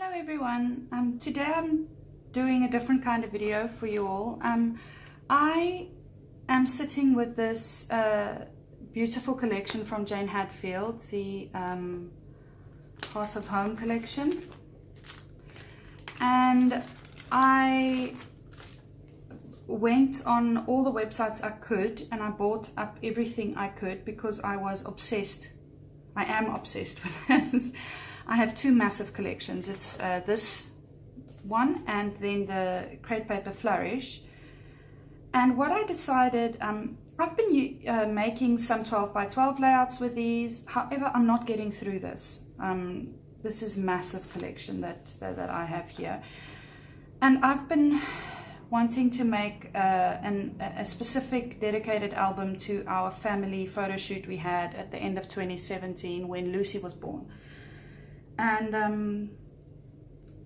Hello everyone. Today I'm doing a different kind of video for you all. I am sitting with this beautiful collection from Jane Hadfield, the Heart of Home collection, and I went on all the websites I could and I bought up everything I could because I was obsessed. I am obsessed with this. I have two massive collections. It's this one and then the Crepe Paper Flourish. And what I decided, I've been making some 12 by 12 layouts with these. However, I'm not getting through this. This is massive collection that I have here. And I've been wanting to make a specific dedicated album to our family photo shoot we had at the end of 2017 when Lucy was born. And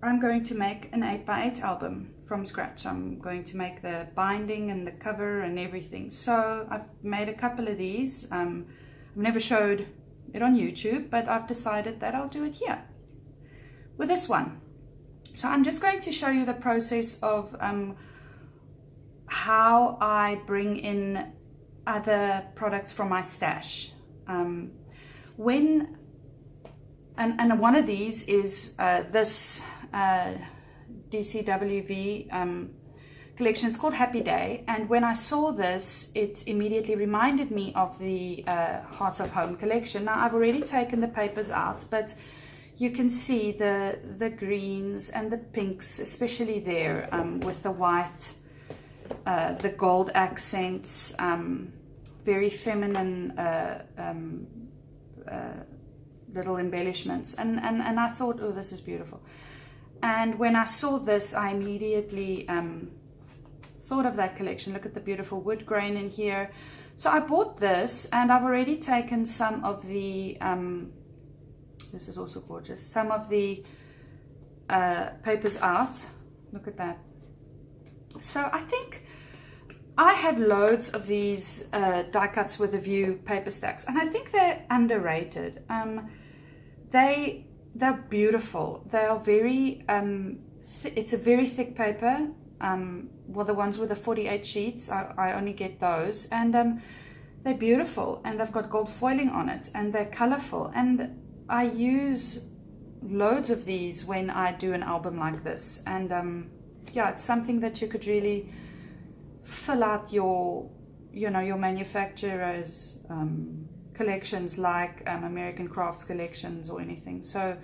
I'm going to make an 8x8 album from scratch. I'm going to make the binding and the cover and everything. So I've made a couple of these. I've never showed it on YouTube, but I've decided that I'll do it here with this one. So I'm just going to show you the process of how I bring in other products from my stash. And one of these is this DCWV collection. It's called Happy Day, and when I saw this, it immediately reminded me of the Heart of Home collection. Now I've already taken the papers out, but you can see the greens and the pinks, especially there, with the white, the gold accents, very feminine little embellishments, and I thought, oh, this is beautiful. And when I saw this, I immediately thought of that collection. Look at the beautiful wood grain in here. So I bought this, and I've already taken some of the this is also gorgeous, some of the papers out. Look at that. So I think I have loads of these die cuts with a view paper stacks, and I think they're underrated. They're beautiful. They are very it's a very thick paper. Well, the ones with the 48 sheets, I only get those, and they're beautiful, and they've got gold foiling on it, and they're colorful, and I use loads of these when I do an album like this. And yeah, it's something that you could really fill out your manufacturer's collections, like American Crafts collections or anything. So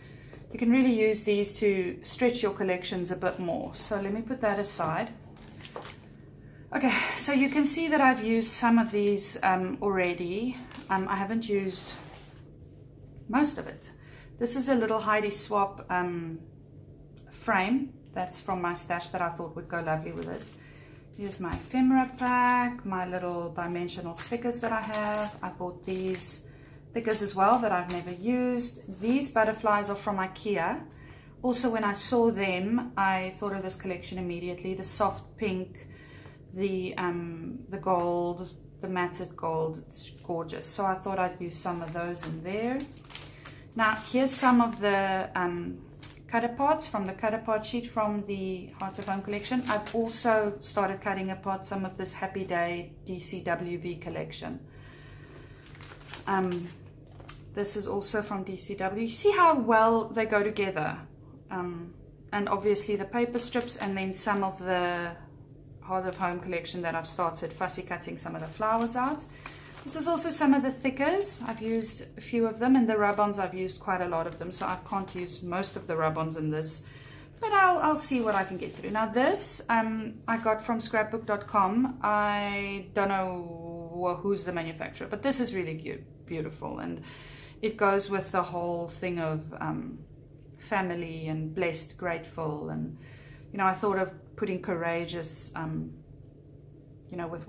you can really use these to stretch your collections a bit more. So let me put that aside. Okay, so you can see that I've used some of these already. I haven't used most of it. This is a little Heidi Swap frame that's from my stash that I thought would go lovely with this. Here's my ephemera pack, my little dimensional stickers that I have. I bought these stickers as well that I've never used. These butterflies are from IKEA. Also, when I saw them, I thought of this collection immediately. The soft pink, the gold, the matted gold, it's gorgeous. So I thought I'd use some of those in there. Now, here's some of the cut aparts from the cut apart sheet from the Heart of Home collection. I've also started cutting apart some of this Happy Day DCWV collection. This is also from DCW. You see how well they go together, and obviously the paper strips, and then some of the Heart of Home collection that I've started fussy cutting some of the flowers out. This is also some of the thickers. I've used a few of them, and the rub-ons, I've used quite a lot of them, so I can't use most of the rub-ons in this, but I'll see what I can get through. Now this I got from Scrapbook.com. I don't know who's the manufacturer, but this is really beautiful, and it goes with the whole thing of family and blessed, grateful, and I thought of putting courageous with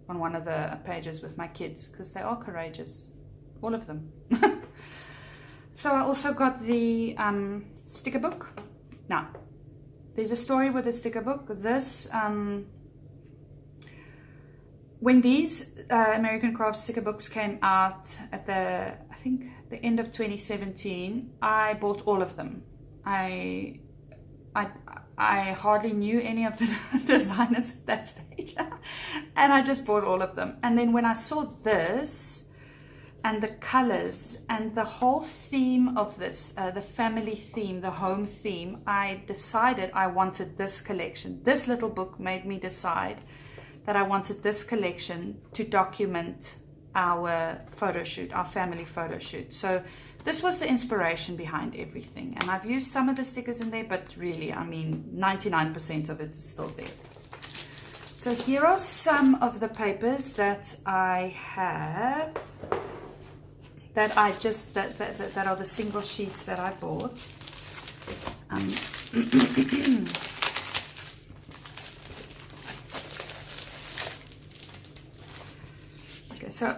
on one of the pages with my kids, because they are courageous, all of them. So I also got the sticker book. Now, there's a story with the sticker book. This, when these American Crafts sticker books came out at I think the end of 2017, I bought all of them. I hardly knew any of the designers at that stage. And I just bought all of them. And then when I saw this and the colors and the whole theme of this, the family theme, the home theme, I decided I wanted this collection. This little book made me decide that I wanted this collection to document our photo shoot, our family photo shoot. So this was the inspiration behind everything. And I've used some of the stickers in there, but really, I mean, 99% of it is still there. So here are some of the papers that I have, that are the single sheets that I bought. Okay, so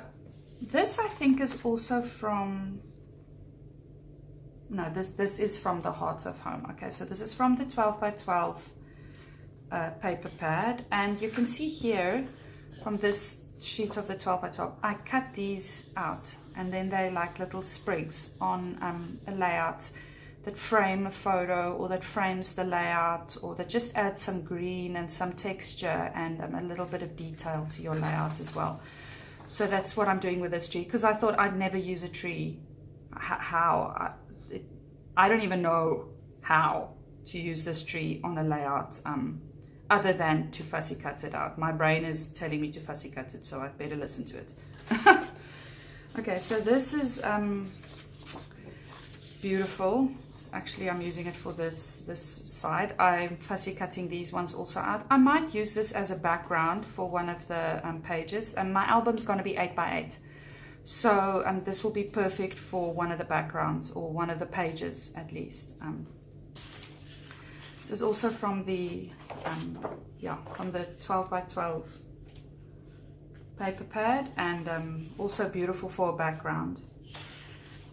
this I think is also from, no, this is from the Hearts of Home. Okay, so this is from the 12 by 12 paper pad, and you can see here from this sheet of the 12 by 12, I cut these out, and then they're like little sprigs on a layout that frame a photo, or that frames the layout, or that just adds some green and some texture and a little bit of detail to your layout as well. So that's what I'm doing with this tree, because I thought I'd never use a tree. I don't even know how to use this tree on a layout, other than to fussy cut it out. My brain is telling me to fussy cut it, so I'd better listen to it. Okay, so this is beautiful. Actually, I'm using it for this side. I'm fussy cutting these ones also out. I might use this as a background for one of the pages, and my album's going to be 8 by 8. So this will be perfect for one of the backgrounds, or one of the pages at least. This is also from the from the 12 by 12 paper pad, and also beautiful for a background.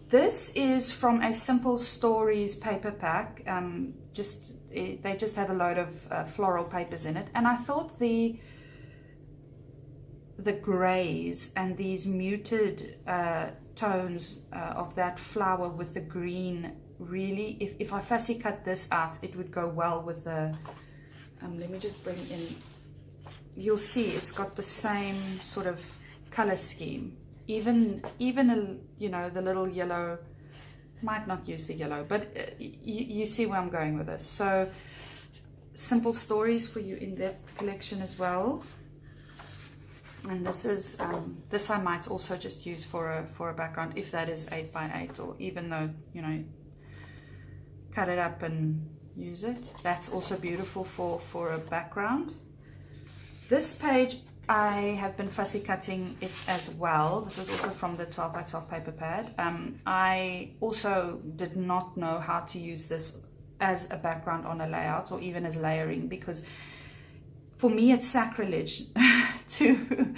This is from a Simple Stories paper pack. They just have a load of floral papers in it, and I thought the grays and these muted tones of that flower with the green, really, if I fussy cut this out, it would go well with the let me just bring in, you'll see it's got the same sort of color scheme. Even you know, the little yellow, might not use the yellow, but you see where I'm going with this. So Simple Stories for you in that collection as well. And this is this I might also just use for a background, if that is 8 by 8, or even though, you know, cut it up and use it. That's also beautiful for a background. This page, I have been fussy cutting it as well. This is also from the 12 by 12 paper pad. I also did not know how to use this as a background on a layout, or even as layering, because for me it's sacrilege to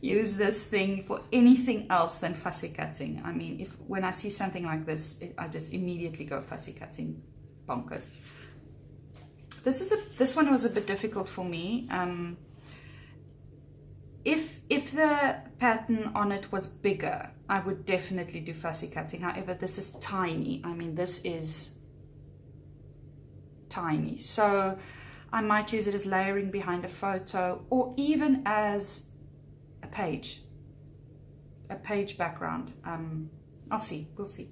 use this thing for anything else than fussy cutting. I mean, when I see something like this, I just immediately go fussy cutting bonkers. This one was a bit difficult for me. If the pattern on it was bigger, I would definitely do fussy cutting. However, this is tiny. I mean, this is tiny. So I might use it as layering behind a photo, or even as a page background. I'll see, we'll see.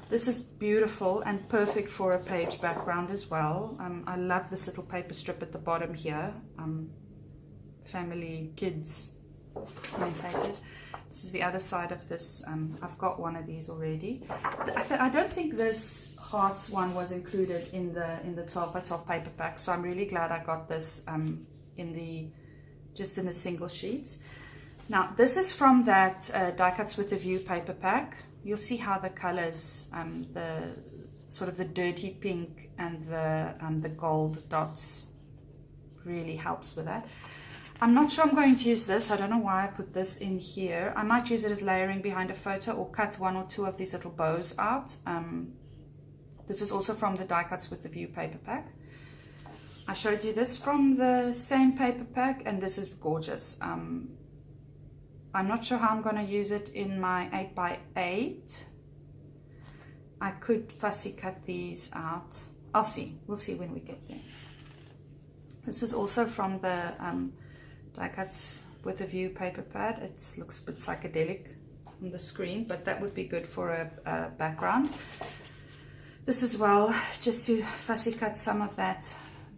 This is beautiful and perfect for a page background as well. I love this little paper strip at the bottom here. Family kids orientated. This is the other side of this. I've got one of these already. I don't think this Hearts one was included in the 12 by 12 paper pack, so I'm really glad I got this just in the single sheets. Now this is from that Die Cuts with a View paper pack. You'll see how the colors, the sort of the dirty pink and the gold dots, really helps with that. I'm not sure I'm going to use this. I don't know why I put this in here. I might use it as layering behind a photo, or cut one or two of these little bows out. This is also from the Die Cuts with the View paper pack. I showed you this from the same paper pack, and this is gorgeous. I'm not sure how I'm going to use it in my 8 by 8. I could fussy cut these out. I'll see. We'll see when we get there. This is also from the Die Cuts with a View paper pad. It looks a bit psychedelic on the screen, but that would be good for a background. This as well, just to fussy cut some of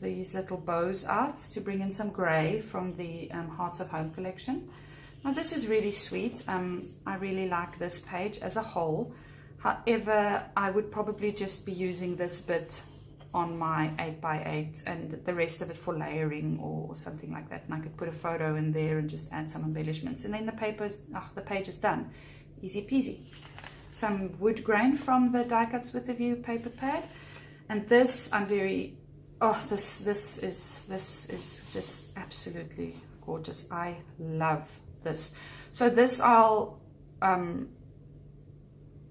these little bows out to bring in some grey from the Hearts of Home collection. Now this is really sweet. I really like this page as a whole. However, I would probably just be using this bit on my 8x8 and the rest of it for layering or something like that. And I could put a photo in there and just add some embellishments. And then the page is done. Easy peasy. Some wood grain from the Die Cuts with a View paper pad. And this, I'm very, this is just absolutely gorgeous. I love this. So this I'll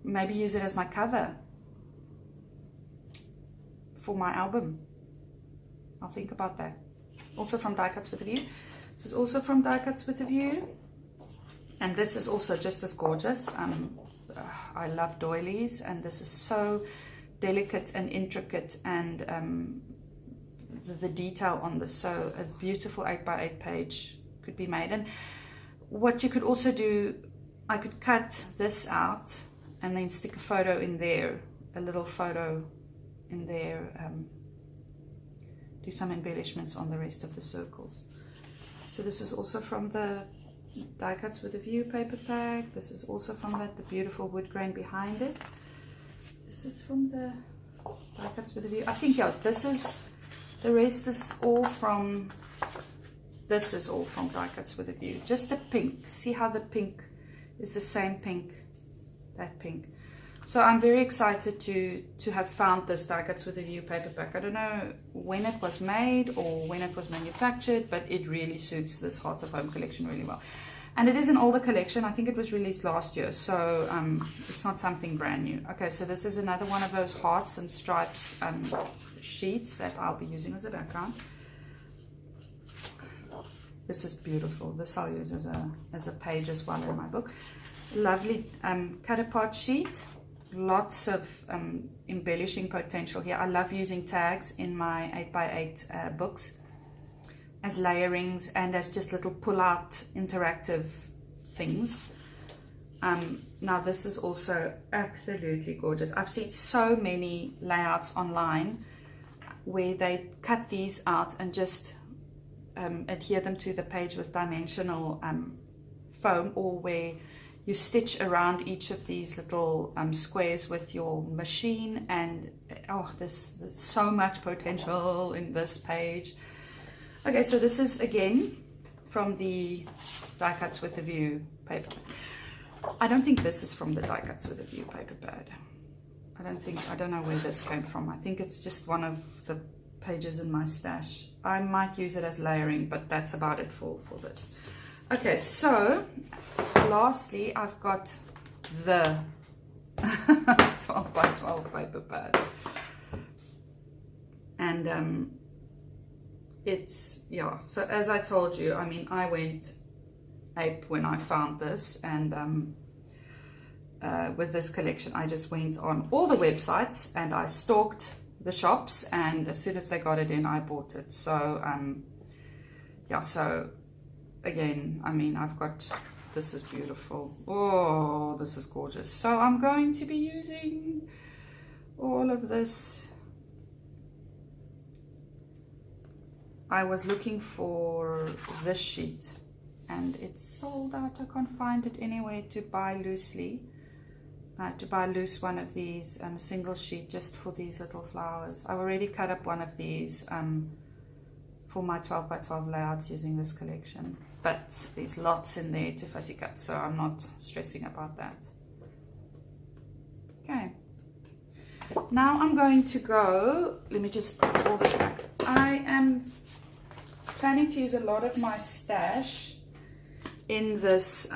maybe use it as my cover for my album. I'll think about that. Also from Die Cuts with a View. This is also from Die Cuts with a View. And this is also just as gorgeous. I love doilies, and this is so delicate and intricate, and the detail on this. So a beautiful 8x8 page could be made. And what you could also do, I could cut this out and then stick a photo in there, a little photo in there, do some embellishments on the rest of the circles. So this is also from the Die Cuts with a View paper pack. This is also from the beautiful wood grain behind it. This is from the Die Cuts with a View. I think, yeah, the rest is all from, this is all from Die Cuts with a View. Just the pink. See how the pink is the same pink, that pink. So I'm very excited to have found this Die Cuts with a View paperback. I don't know when it was made or when it was manufactured, but it really suits this Hearts of Home collection really well. And it is an older collection. I think it was released last year, so it's not something brand new. Okay, so this is another one of those hearts and stripes sheets that I'll be using as a background. This is beautiful. This I'll use as a page as well in my book. Lovely cut apart sheet. Lots of embellishing potential here. I love using tags in my 8x8 books as layerings and as just little pull-out interactive things. Now this is also absolutely gorgeous. I've seen so many layouts online where they cut these out and just adhere them to the page with dimensional foam, or where you stitch around each of these little squares with your machine. And there's so much potential in this page. Okay, so this is again from the Die Cuts with a View paper. I don't think this is from the Die Cuts with a View paper pad. I don't know where this came from. I think it's just one of the pages in my stash. I might use it as layering, but that's about it for this. Okay, so lastly, I've got the 12x12 paper pad. And it's, yeah, so as I told you, I mean, I went ape when I found this, and with this collection, I just went on all the websites and I stalked the shops, and as soon as they got it in, I bought it. So, yeah, so again, I mean, I've got, this is beautiful. Oh, this is gorgeous. So I'm going to be using all of this. I was looking for this sheet and it's sold out. I can't find it anywhere to buy loosely. To buy loose one of these, single sheet just for these little flowers. I've already cut up one of these for my 12x12 layouts using this collection, but there's lots in there to fussy cut, so I'm not stressing about that. Okay, now I'm going to go, let me just put all this back. I am planning to use a lot of my stash in this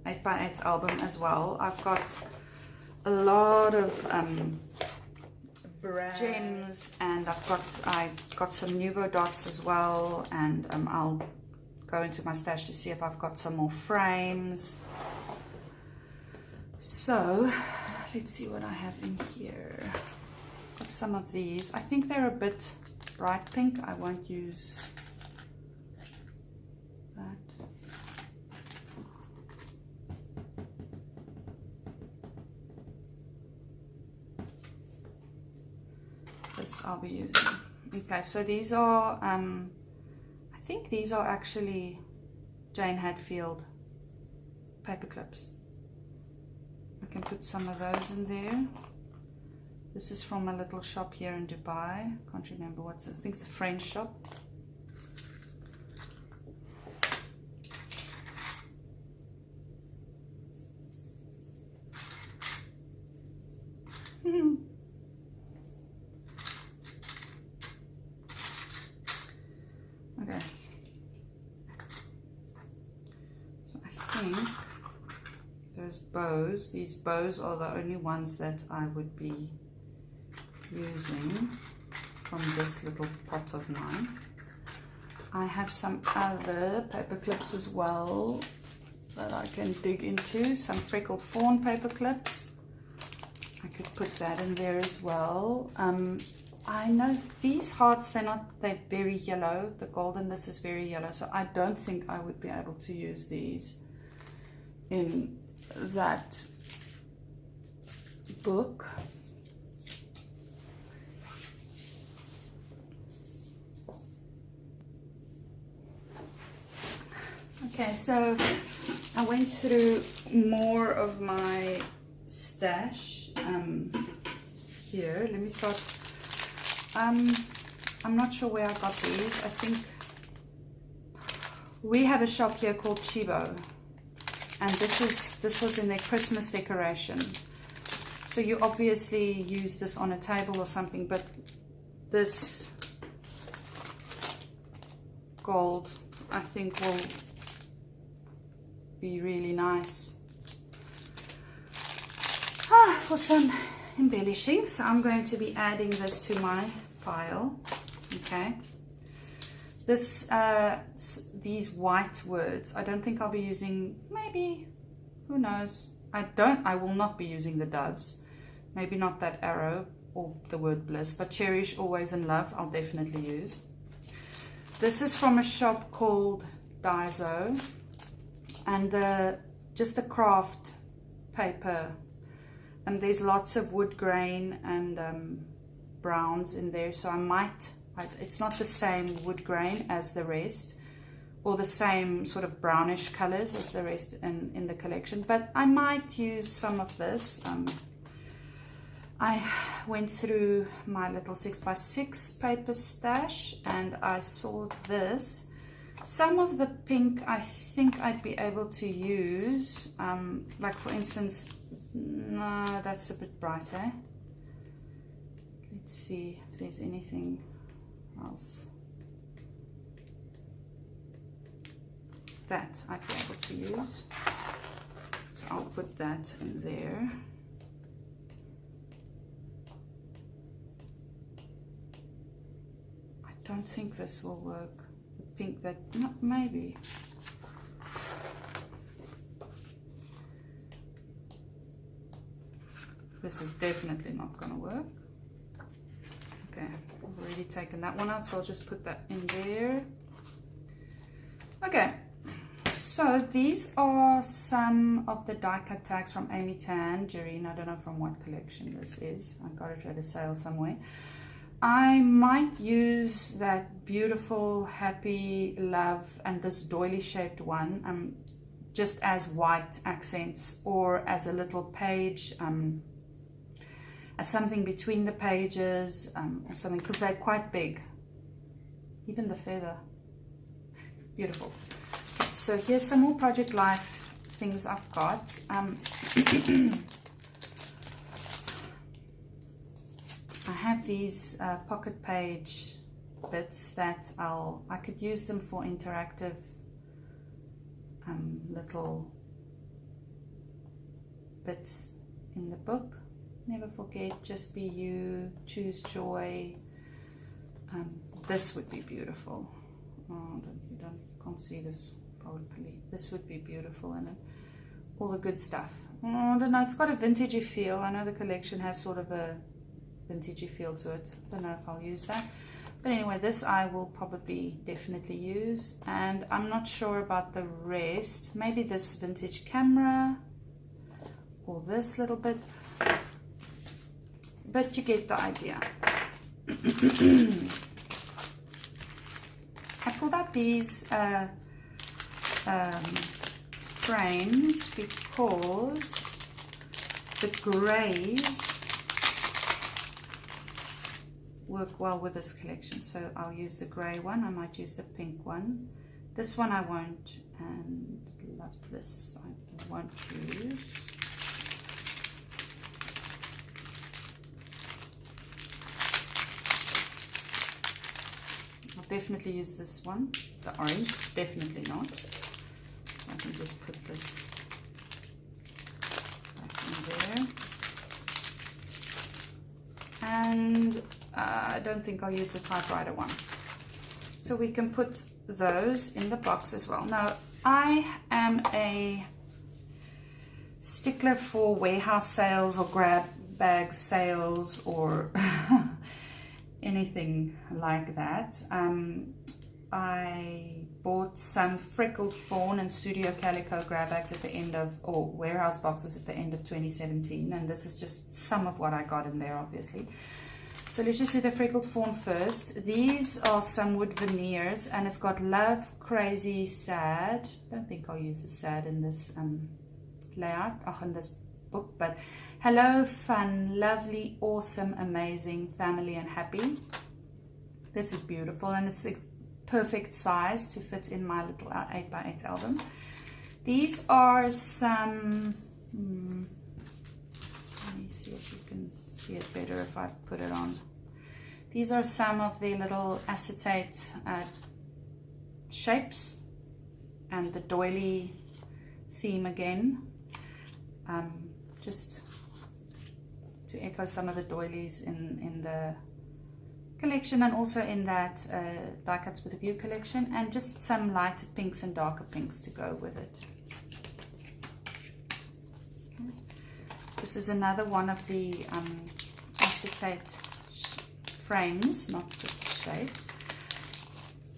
8x8 album as well. I've got a lot of gems, and I've got some Nuvo dots as well, and I'll go into my stash to see if I've got some more frames. So let's see what I have in here. Got some of these. I think they're a bit bright pink. I won't use that. This I'll be using. Okay, so these are I think these are actually Jane Hadfield paper clips. I can put some of those in there. This is from a little shop here in Dubai. Can't remember what's it. I think it's a French shop. Okay. So I think those bows, these bows are the only ones that I would be using from this little pot of mine. I have some other paper clips as well that I can dig into. Some Freckled Fawn paper clips. I could put that in there as well. I know these hearts, they're very yellow. The golden, this is very yellow, so I don't think I would be able to use these in that book. Okay, so I went through more of my stash here. Let me start. I'm not sure where I got these. I think we have a shop here called Chibo, and this was in their Christmas decoration. So you obviously use this on a table or something, but this gold I think will be really nice for some embellishing. So I'm going to be adding this to my pile. Okay, this these white words, I don't think I'll be using. Maybe, who knows, I will not be using the doves, maybe not that arrow or the word bliss, but cherish, always, and love I'll definitely use. This is from a shop called Daiso, and just the craft paper, and there's lots of wood grain and browns in there, so it's not the same wood grain as the rest, or the same sort of brownish colors as the rest in the collection, but I might use some of this. I went through my little 6x6 paper stash and I saw this. Some of the pink I think I'd be able to use, like for instance, no, that's a bit brighter. Let's see if there's anything else. That I'd be able to use. So I'll put that in there. I don't think this will work. The pink, that, no, maybe. This is definitely not going to work. Okay, I've already taken that one out, so I'll just put that in there. Okay, so these are some of the die cut tags from Amy Tangerine. I don't know from what collection this is. I got it at a sale somewhere. I might use that beautiful happy love and this doily shaped one just as white accents, or as a little page, as something between the pages, or something, because they're quite big. Even the feather, beautiful. Okay, so here's some more Project Life things I've got. I have these pocket page bits that I could use them for interactive little bits in the book. Never forget, just be you, choose joy. This would be beautiful. Oh, you can't see this probably. This would be beautiful in it. All the good stuff. Oh, I don't know, it's got a vintagey feel. I know the collection has sort of a vintagey feel to it. I don't know if I'll use that. But anyway, this I will probably definitely use. And I'm not sure about the rest. Maybe this vintage camera or this little bit. But you get the idea. I pulled out these frames because the grays work well with this collection. So I'll use the gray one. I might use the pink one. This one I won't, and love this I won't use. Definitely use this one, the orange, definitely not. I can just put this back in there. And I don't think I'll use the typewriter one. So we can put those in the box as well. Now, I am a stickler for warehouse sales or grab bag sales or anything like that. I bought some Freckled Fawn and Studio Calico grab bags at the end of, or warehouse boxes at the end of 2017, and this is just some of what I got in there, obviously. So let's just do the Freckled Fawn first. These are some wood veneers, and it's got love, crazy, sad. I don't think I'll use the sad in this layout, in this book, but hello, fun, lovely, awesome, amazing, family, and happy. This is beautiful, and it's a perfect size to fit in my little 8x8 album. These are some, let me see if you can see it better if I put it on. These are some of the little acetate shapes, and the doily theme again. Just to echo some of the doilies in the collection, and also in that Die Cuts with a View collection, and just some lighter pinks and darker pinks to go with it. Okay. This is another one of the acetate frames, not just shapes.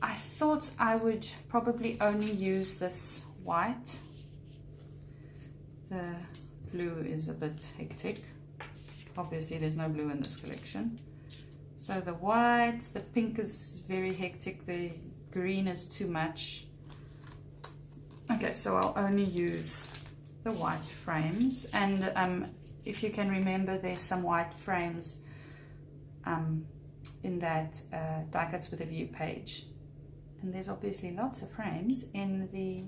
I thought I would probably only use this white. The blue is a bit hectic. Obviously there's no blue in this collection. So the white, the pink is very hectic, the green is too much. Okay, so I'll only use the white frames. And if you can remember, there's some white frames in that Die Cuts with a View page. And there's obviously lots of frames in the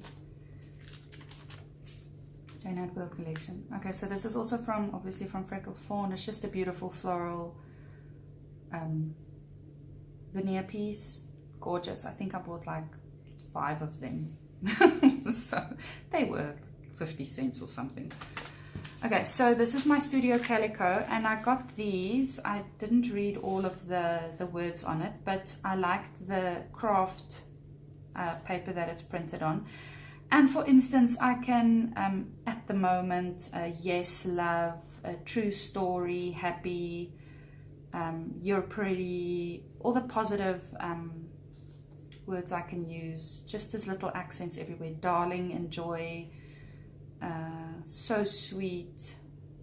Jane Hadfield collection. Okay, so this is also from, obviously from Freckled Fawn. It's just a beautiful floral veneer piece. Gorgeous. I think I bought like 5 of them. So they were 50 cents or something. Okay, so this is my Studio Calico, and I got these. I didn't read all of the words on it, but I liked the craft paper that it's printed on. And for instance, I can, at the moment, yes, love, true story, happy, you're pretty, all the positive words I can use, just as little accents everywhere. Darling, enjoy, so sweet,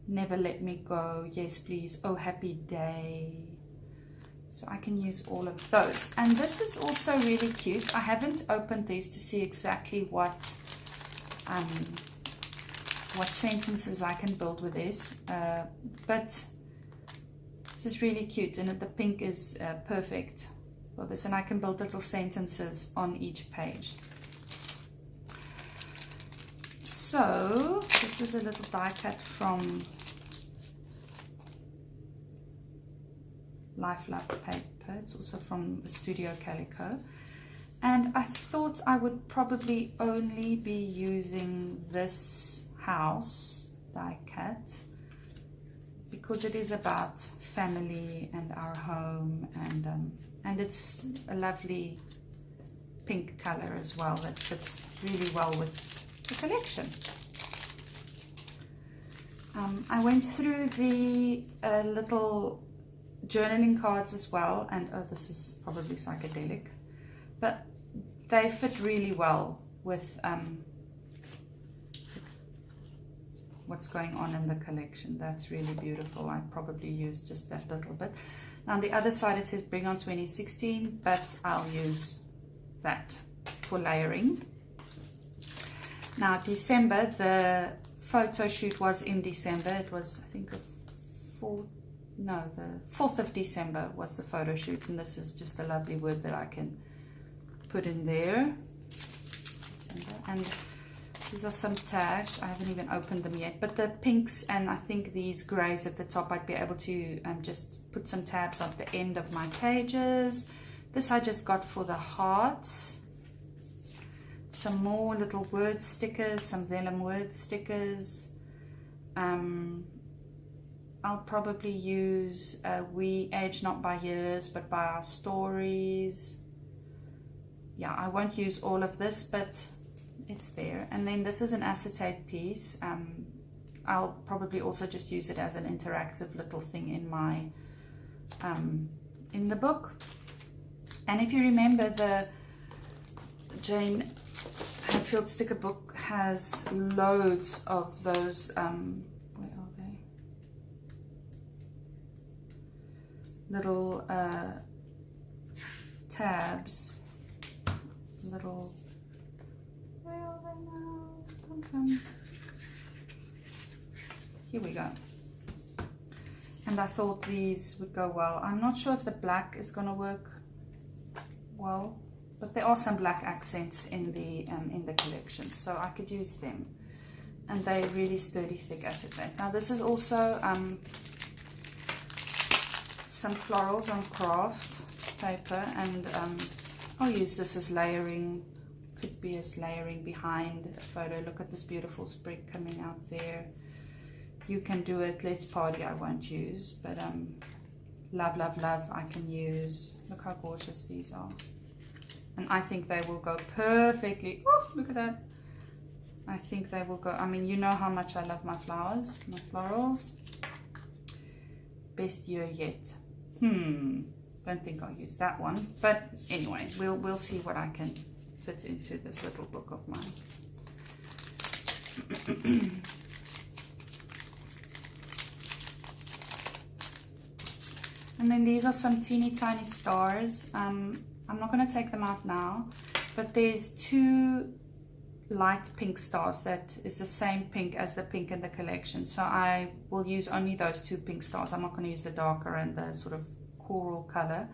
never let me go, yes please, oh happy day. So I can use all of those. And this is also really cute. I haven't opened these to see exactly what sentences I can build with this, but this is really cute, and the pink is perfect for this, and I can build little sentences on each page. So this is a little die cut from Life Love paper. It's also from the Studio Calico, and I thought I would probably only be using this house die cut because it is about family and our home, and it's a lovely pink color as well that fits really well with the collection. I went through the little journaling cards as well, and oh, this is probably psychedelic, but they fit really well with what's going on in the collection. That's really beautiful. I probably use just that little bit. Now on the other side it says bring on 2016, but I'll use that for layering. Now December, the photo shoot was in December. It was, I think, the 4th of December was the photo shoot, and this is just a lovely word that I can put in there. And these are some tags. I haven't even opened them yet, but the pinks and I think these grays at the top, I'd be able to just put some tabs at the end of my pages. This I just got for the hearts. Some more little word stickers, some vellum word stickers. I'll probably use we age not by years but by our stories. Yeah, I won't use all of this, but it's there. And then this is an acetate piece. I'll probably also just use it as an interactive little thing in my in the book. And if you remember, the Jane Hadfield sticker book has loads of those where are they, little tabs, little, where are they now? Here we go. And I thought these would go well. I'm not sure if the black is going to work well, but there are some black accents in the collection, so I could use them. And they're really sturdy, thick acetate. Now this is also some florals on craft paper, and I'll use this as layering. Could be as layering behind a photo. Look at this beautiful sprig coming out there. You can do it. Let's Party I won't use, but Love, Love, Love I can use. Look how gorgeous these are. And I think they will go perfectly. Oh, look at that. I think they will go. I mean, you know how much I love my flowers, my florals. Best year yet. Don't think I'll use that one. But anyway, we'll see what I can fit into this little book of mine. And then these are some teeny tiny stars. I'm not going to take them out now, but there's two light pink stars that is the same pink as the pink in the collection. So I will use only those two pink stars. I'm not going to use the darker and the sort of coral color.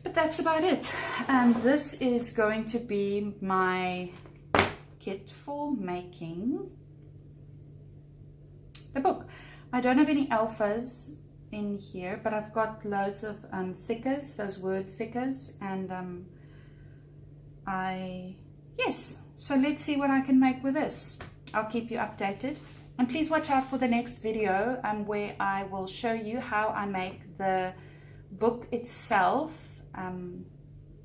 But that's about it. And this is going to be my kit for making the book. I don't have any alphas in here, but I've got loads of thickers, those word thickers, and yes, so let's see what I can make with this. I'll keep you updated, and please watch out for the next video where I will show you how I make the book itself,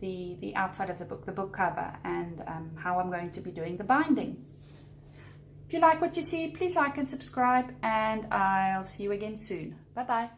the outside of the book cover, and how I'm going to be doing the binding. If you like what you see, please like and subscribe, and I'll see you again soon. Bye bye.